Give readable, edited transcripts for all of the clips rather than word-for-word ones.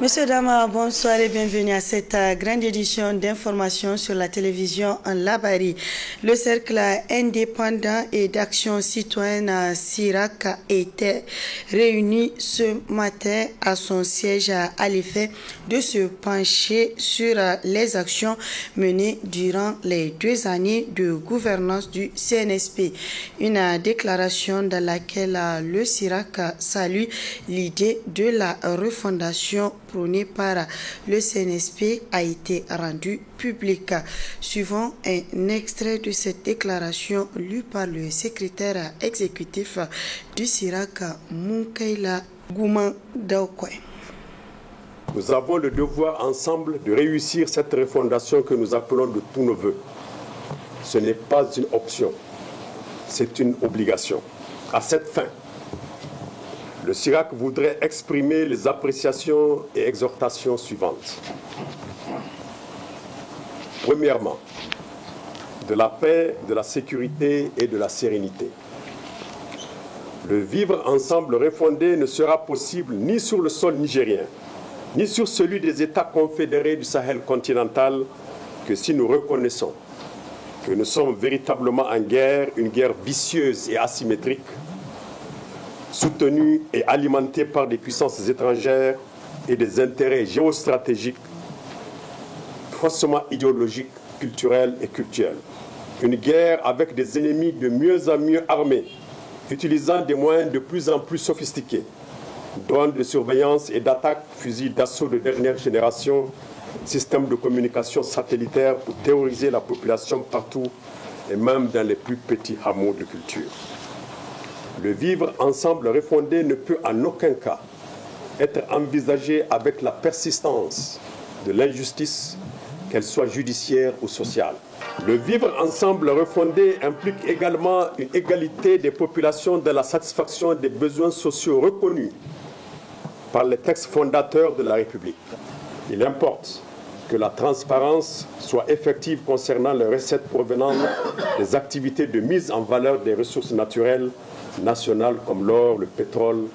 Monsieur, dames, bonsoir et bienvenue à cette grande édition d'information sur la télévision en Labari. Le cercle indépendant et d'action citoyenne CIRAC a été réuni ce matin à son siège à l'effet de se pencher sur les actions menées durant les 2 années de gouvernance du CNSP. Une déclaration dans laquelle le CIRAC salue l'idée de la refondation prônée par le CNSP a été rendu public. Suivant un extrait de cette déclaration lue par le secrétaire exécutif du CIRAC, Munkaila Gouman Daokwe. Nous avons le devoir ensemble de réussir cette refondation que nous appelons de tous nos voeux. Ce n'est pas une option, c'est une obligation. À cette fin, le CIRAC voudrait exprimer les appréciations et exhortations suivantes. Premièrement, de la paix, de la sécurité et de la sérénité. Le vivre ensemble refondé ne sera possible ni sur le sol nigérien, ni sur celui des États confédérés du Sahel continental que si nous reconnaissons que nous sommes véritablement en guerre, une guerre vicieuse et asymétrique, soutenue et alimentée par des puissances étrangères et des intérêts géostratégiques, faussement idéologiques, culturels et cultuels. Une guerre avec des ennemis de mieux en mieux armés, utilisant des moyens de plus en plus sophistiqués, drones de surveillance et d'attaque, fusils d'assaut de dernière génération, systèmes de communication satellitaires pour terroriser la population partout et même dans les plus petits hameaux de culture. Le vivre ensemble refondé ne peut en aucun cas être envisagé avec la persistance de l'injustice, qu'elle soit judiciaire ou sociale. Le vivre ensemble refondé implique également une égalité des populations dans la satisfaction des besoins sociaux reconnus par les textes fondateurs de la République. Il importe que la transparence soit effective concernant les recettes provenant des activités de mise en valeur des ressources naturelles nationales comme l'or, le pétrole,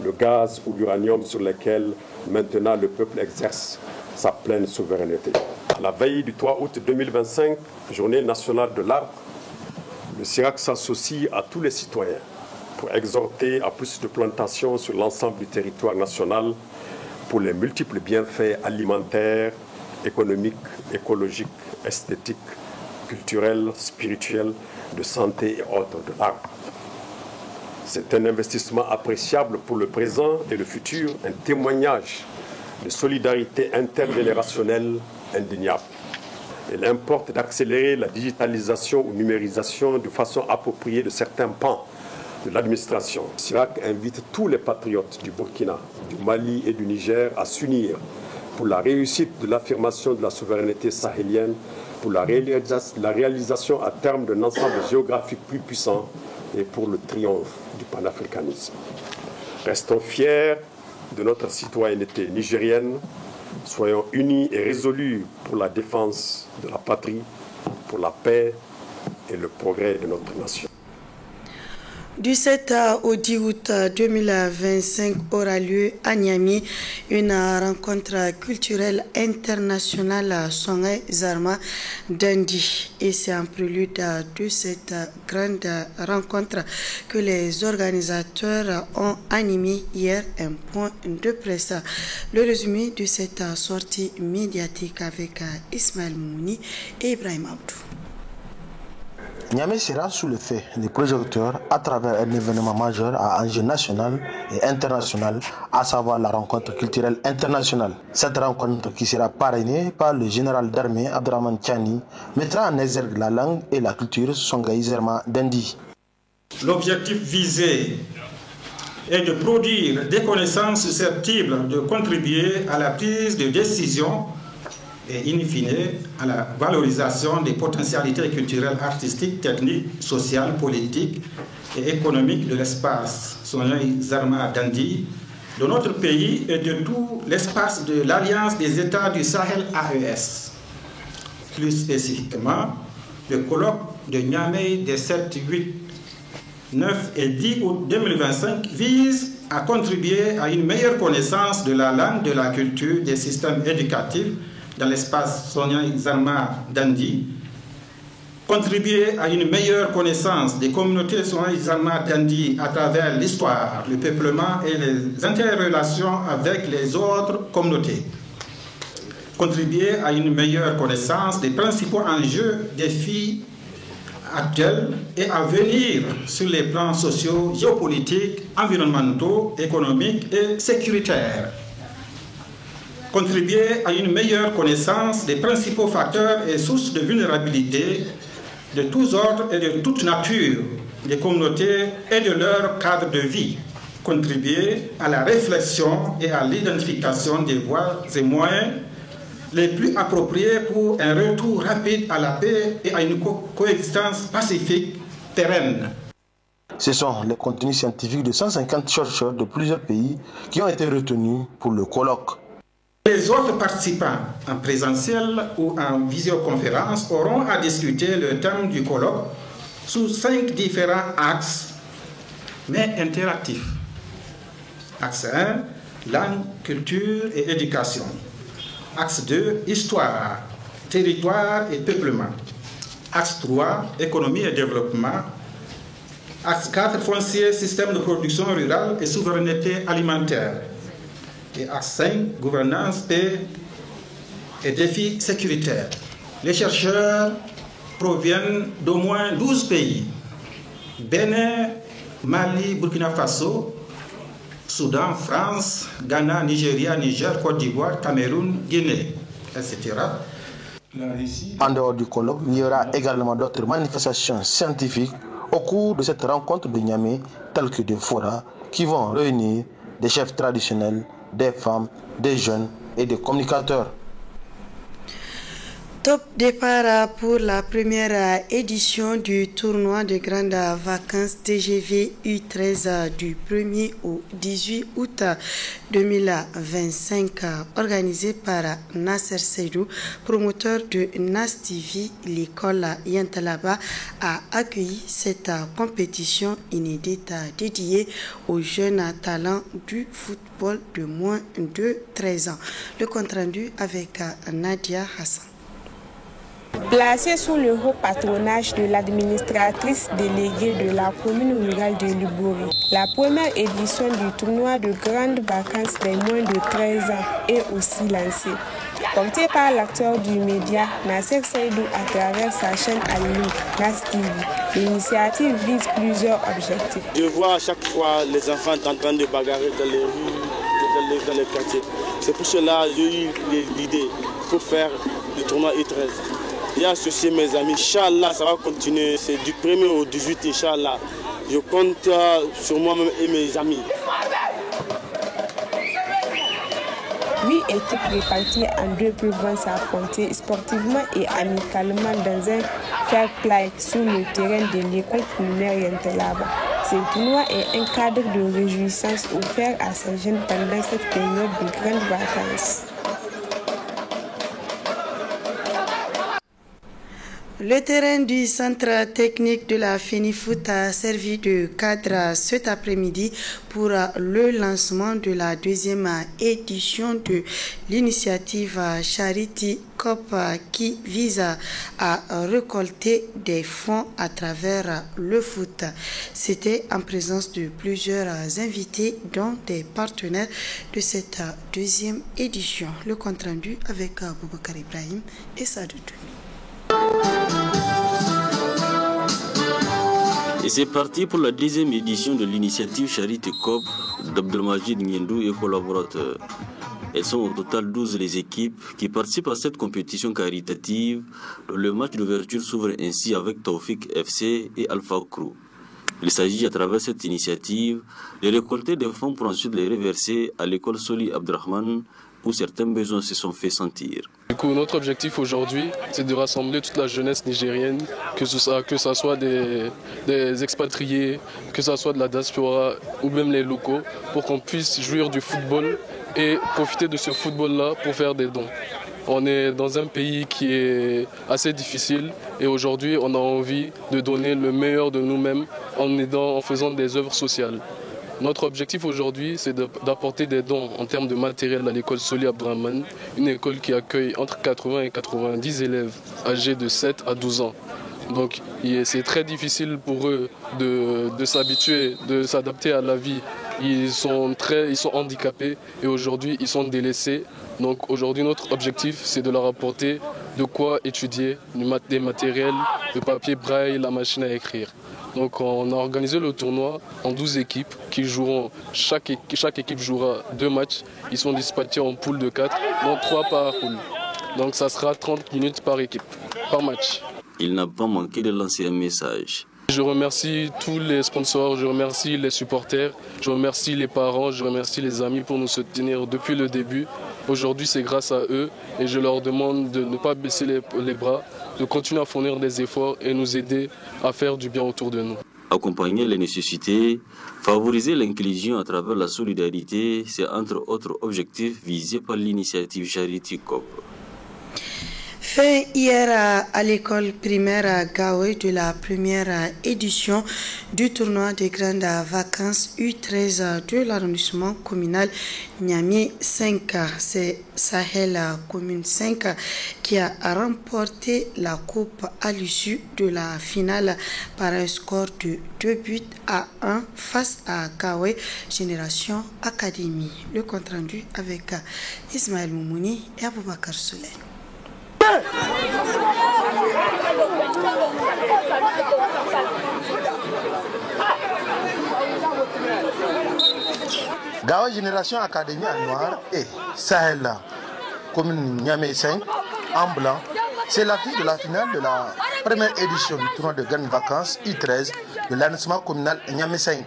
le gaz ou l'uranium sur lesquels maintenant le peuple exerce sa pleine souveraineté. À la veille du 3 août 2025, journée nationale de l'arbre, le CIRAC s'associe à tous les citoyens pour exhorter à plus de plantations sur l'ensemble du territoire national pour les multiples bienfaits alimentaires, économiques, écologiques, esthétiques, culturels, spirituels, de santé et autres de l'arbre. C'est un investissement appréciable pour le présent et le futur, un témoignage de solidarité intergénérationnelle indéniable. Il importe d'accélérer la digitalisation ou numérisation de façon appropriée de certains pans de l'administration. CIRAC invite tous les patriotes du Burkina, du Mali et du Niger à s'unir pour la réussite de l'affirmation de la souveraineté sahélienne, pour la réalisation à terme d'un ensemble géographique plus puissant et pour le triomphe du panafricanisme. Restons fiers de notre citoyenneté nigérienne, soyons unis et résolus pour la défense de la patrie, pour la paix et le progrès de notre nation. Du 7 au 10 août 2025 aura lieu à Niamey une rencontre culturelle internationale Songhay Zarma Dandi. Et c'est en prélude de cette grande rencontre que les organisateurs ont animé hier un point de presse. Le résumé de cette sortie médiatique avec Ismaël Mouni et Ibrahim Abdou. Niamey sera sous le fait des projecteurs à travers un événement majeur à enjeu national et international, à savoir la rencontre culturelle internationale. Cette rencontre, qui sera parrainée par le général d'armée Abdraman Tchani, mettra en exergue la langue et la culture Songhay Zarma Dandi. L'objectif visé est de produire des connaissances susceptibles de contribuer à la prise de décision et in fine à la valorisation des potentialités culturelles, artistiques, techniques, sociales, politiques et économiques de l'espace Songhay Zarma Dandi, de notre pays et de tout l'espace de l'Alliance des États du Sahel AES. Plus spécifiquement, le colloque de Niamey des 7, 8, 9 et 10 août 2025 vise à contribuer à une meilleure connaissance de la langue, de la culture, des systèmes éducatifs dans l'espace Sonia Zarma Dandi, contribuer à une meilleure connaissance des communautés Sonia Zarma Dandi à travers l'histoire, le peuplement et les interrelations avec les autres communautés, contribuer à une meilleure connaissance des principaux enjeux, défis actuels et à venir sur les plans sociaux, géopolitiques, environnementaux, économiques et sécuritaires. Contribuer à une meilleure connaissance des principaux facteurs et sources de vulnérabilité de tous ordres et de toute nature des communautés et de leur cadre de vie. Contribuer à la réflexion et à l'identification des voies et moyens les plus appropriés pour un retour rapide à la paix et à une coexistence pacifique pérenne. Ce sont les contenus scientifiques de 150 chercheurs de plusieurs pays qui ont été retenus pour le colloque. Les autres participants, en présentiel ou en visioconférence, auront à discuter le thème du colloque sous 5 différents axes, mais interactifs. Axe 1, langue, culture et éducation. Axe 2, histoire, territoire et peuplement. Axe 3, économie et développement. Axe 4, foncier, système de production rurale et souveraineté alimentaire. Et axe 5, gouvernance, paix et défis sécuritaires. Les chercheurs proviennent d'au moins 12 pays. Bénin, Mali, Burkina Faso, Soudan, France, Ghana, Nigeria, Niger, Côte d'Ivoire, Cameroun, Guinée, etc. En dehors du colloque, il y aura également d'autres manifestations scientifiques au cours de cette rencontre de Niamey, telles que des forats qui vont réunir des chefs traditionnels, des femmes, des jeunes et des communicateurs. Top départ pour la première édition du tournoi de grandes vacances TGV U13 du 1er au 18 août 2025 organisé par Nasser Seydou, promoteur de NAS TV. L'école Yantalaba a accueilli cette compétition inédite dédiée aux jeunes talents du football de moins de 13 ans. Le compte rendu avec Nadia Hassan. Placée sous le haut patronage de l'administratrice déléguée de la commune rurale de Lubori, la première édition du tournoi de grandes vacances des moins de 13 ans est aussi lancée. Portée par l'acteur du média Nasser Seydou à travers sa chaîne en ligne NAS TV, l'initiative vise plusieurs objectifs. Je vois à chaque fois les enfants en train de bagarrer dans les rues, dans les quartiers. C'est pour cela que j'ai eu l'idée pour faire le tournoi U13. J'ai associé mes amis, Inch'Allah, ça va continuer, c'est du 1er au 18, Inch'Allah. Je compte sur moi-même et mes amis. 8 équipes réparties en 2 poules vont s'affronter sportivement et amicalement dans un fair play sur le terrain de l'école primaire Yantalaba. Ce tournoi est un cadre de réjouissance offert à ces jeunes pendant cette période de grandes vacances. Le terrain du centre technique de la FENIFOOT a servi de cadre cet après-midi pour le lancement de la deuxième édition de l'initiative Charity Cup qui vise à récolter des fonds à travers le foot. C'était en présence de plusieurs invités dont des partenaires de cette deuxième édition. Le compte rendu avec Boubacar Ibrahim et Sadou. Et c'est parti pour la deuxième édition de l'initiative Charity Cup d'Abdelmajid Niendou et collaborateurs. Elles sont au total 12 les équipes qui participent à cette compétition caritative, dont le match d'ouverture s'ouvre ainsi avec Taufik FC et Alpha Crew. Il s'agit à travers cette initiative de récolter des fonds pour ensuite les reverser à l'école Soli Abdrahman où certains besoins se sont fait sentir. Du coup, notre objectif aujourd'hui, c'est de rassembler toute la jeunesse nigérienne, que ce soit des expatriés, que ce soit de la diaspora ou même les locaux, pour qu'on puisse jouir du football et profiter de ce football-là pour faire des dons. On est dans un pays qui est assez difficile et aujourd'hui, on a envie de donner le meilleur de nous-mêmes en faisant des œuvres sociales. Notre objectif aujourd'hui, c'est d'apporter des dons en termes de matériel à l'école Soli Abdraman, une école qui accueille entre 80 et 90 élèves âgés de 7 à 12 ans. Donc c'est très difficile pour eux de s'habituer, de s'adapter à la vie. Ils sont handicapés et aujourd'hui ils sont délaissés. Donc aujourd'hui notre objectif c'est de leur apporter de quoi étudier, des matériels, le papier braille, la machine à écrire. Donc on a organisé le tournoi en 12 équipes qui joueront, chaque équipe jouera 2 matchs. Ils sont dispatchés en poule de 4, donc 3 par poule. Donc ça sera 30 minutes par équipe, par match. Il n'a pas manqué de lancer un message. Je remercie tous les sponsors, je remercie les supporters, je remercie les parents, je remercie les amis pour nous soutenir depuis le début. Aujourd'hui, c'est grâce à eux et je leur demande de ne pas baisser les bras, de continuer à fournir des efforts et nous aider à faire du bien autour de nous. Accompagner les nécessités, favoriser l'inclusion à travers la solidarité, c'est entre autres objectifs visés par l'initiative Charity COP. Fin hier à l'école primaire Gaoué de la première édition du tournoi des grandes vacances U13 de l'arrondissement communal Niamey 5. C'est Sahel Commune 5 qui a remporté la coupe à l'issue de la finale par un score de 2-1 face à Gaoué Génération Academy. Le compte rendu avec Ismaël Moumouni et Aboubakar Souley. Gaoué Génération Académie en noir et Sahel Commune Niamey 5 en blanc. C'est la fille de la finale de la première édition du tournoi de grandes vacances U13 de l'arrondissement communal Niamey 5.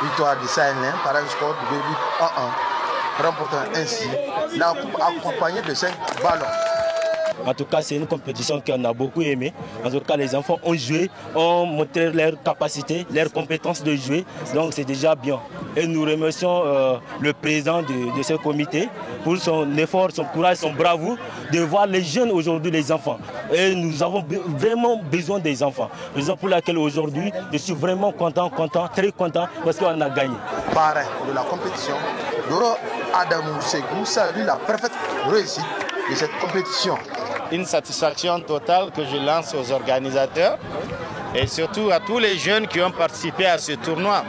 Victoire de Sahélien par un score de 2-1, remportant ainsi la coupe accompagnée de 5 ballons. En tout cas, c'est une compétition qu'on a beaucoup aimée. En tout cas, les enfants ont joué, ont montré leur capacité, leur compétence de jouer. Donc, c'est déjà bien. Et nous remercions le président de ce comité pour son effort, son courage, son bravoure de voir les jeunes aujourd'hui, les enfants. Et nous avons vraiment besoin des enfants. Raison pour laquelle aujourd'hui, je suis vraiment content, très content parce qu'on a gagné. Parrain de la compétition, Doro Adamou Segou salue la parfaite réussite de cette compétition. Une satisfaction totale que je lance aux organisateurs et surtout à tous les jeunes qui ont participé à ce tournoi.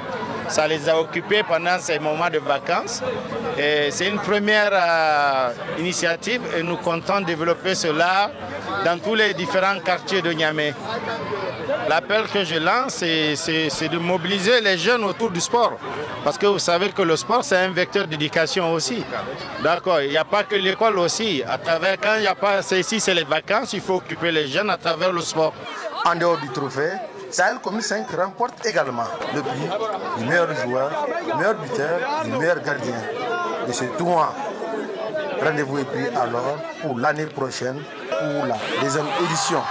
Ça les a occupés pendant ces moments de vacances. C'est une première initiative et nous comptons développer cela dans tous les différents quartiers de Niamey. L'appel que je lance, c'est de mobiliser les jeunes autour du sport. Parce que vous savez que le sport, c'est un vecteur d'éducation aussi. D'accord, il n'y a pas que l'école aussi. À travers, quand il n'y a pas, ici, c'est les vacances, il faut occuper les jeunes à travers le sport. En dehors du trophée, Sahel Commune 5 remporte également le prix du meilleur joueur, du meilleur buteur, du meilleur gardien de ce tournoi. Rendez-vous est pris alors pour l'année prochaine, pour la deuxième édition.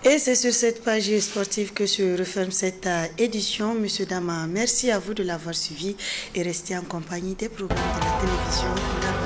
Et c'est sur cette page sportive que se referme cette édition. Monsieur Dama, merci à vous de l'avoir suivi et restez en compagnie des programmes de la télévision.